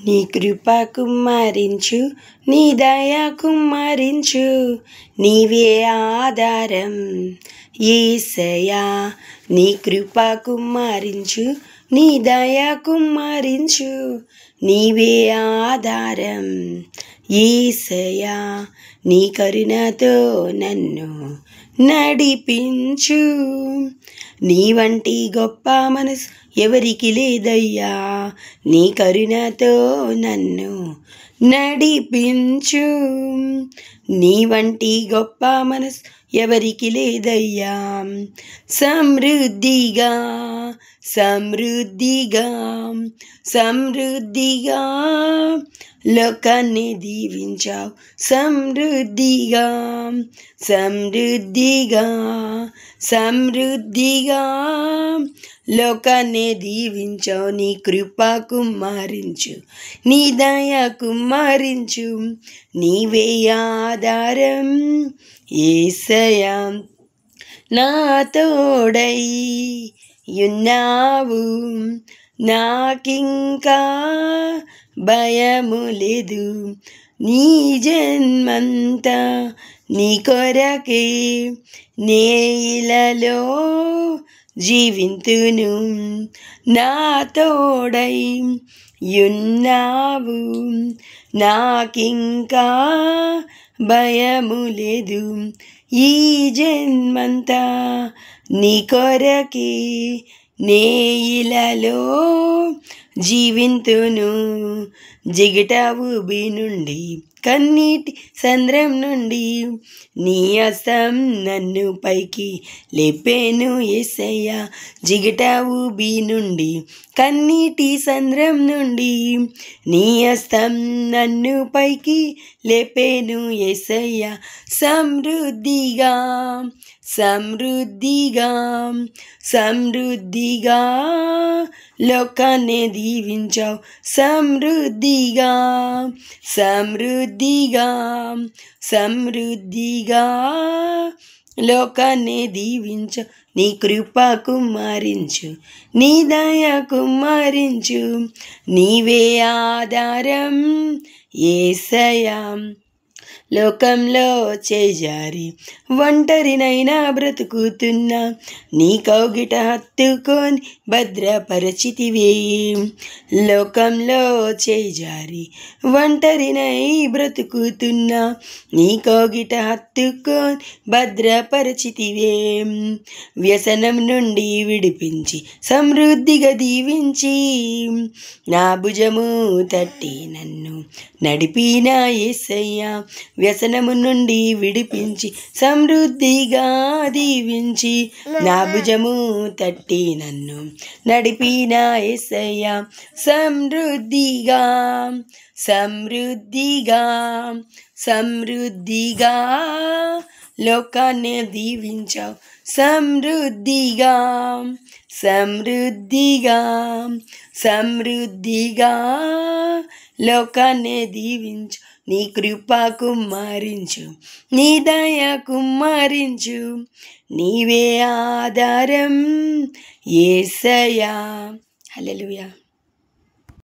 నీ కృప కుమ్మరించు, నీ దయ కుమ్మరించు, నీవే ఆధారం యేసయ్యా. నీ కృప కుమ్మరించు, నీ దయ కుమ్మరించు, నీవే ఆధారం యేసయ్యా. నీ కరుణతో నన్ను నడిపించు, నీ వంటి గొప్ప మనసు ఎవరికి లేదయ్యా. నీ కరుణతో నన్ను నడిపించు, నీ వంటి గొప్ప మనసు ఎవరికి లేదయ్యా. సమృద్ధిగా సమృద్ధిగా సమృద్ధిగా లోకాన్ని దీవించావు, సమృద్ధిగా సమృద్ధిగా సమృద్ధిగా లోకాన్ని దీవించావు. నీ కృప కుమ్మరించు, నీ దయ కుమ్మరించు, నీవే ఆధారం యేసయ్యా. నా తోడై ఉన్నావు, నాకింకా భయము లేదు. నీ జన్మంతా నీ కొరకే నే ఇలలో జీవింతును. నా తోడై ఉన్నావు, నాకింకా భయము లేదు. ఈ జన్మంతా నీ కొరకే నే ఇలలో జీవింతును. జిగిట ఊబి నుండి, కన్నీటి సంద్రం నుండి నీ హస్తం నన్ను పైకి లేపేను యేసయ్యా. జిగిట ఊబి నుండి, కన్నీటి సంద్రం నుండి నీ హస్తం నన్ను పైకి లేపేను యేసయ్యా. సమృద్ధిగా సమృద్ధిగా సమృద్ధిగా లోకాన్ని దీవించావు, సమృద్ధిగా సమృద్ధిగా సమృద్ధిగా లోకాన్ని దీవించావు. నీ కృప కుమ్మరించు, నీ దయ కుమ్మరించు, నీవే ఆధారం యేసయ్యా. లోకంలో చేజారి ఒంటరినైనా బ్రతుకుతున్నా, నీ కౌగిట హత్తుకొని భద్రపరచితివే. లోకంలో చేజారి ఒంటరినై బ్రతుకుతున్నా, నీ కౌగిట హత్తుకొని భద్రపరచితివే. వ్యసనం నుండి విడిపించి సమృద్ధిగా దీవించి, నా భుజము తట్టి నన్ను నడిపిన యేసయ్యా. వ్యసనము నుండి విడిపించి సమృద్ధిగా దీవించి, నా భుజము తట్టి నన్ను నడిపిన యేసయ్యా. సమృద్ధిగా సమృద్ధిగా సమృద్ధిగా లోకాన్ని దీవించావు, సమృద్ధిగా సమృద్ధిగా సమృద్ధిగా లోకాన్ని దీవించు. నీ కృప కుమ్మరించు, నీ దయ కుమ్మరించు, నీవే ఆధారం యేసయ్యా. హల్లెలూయా.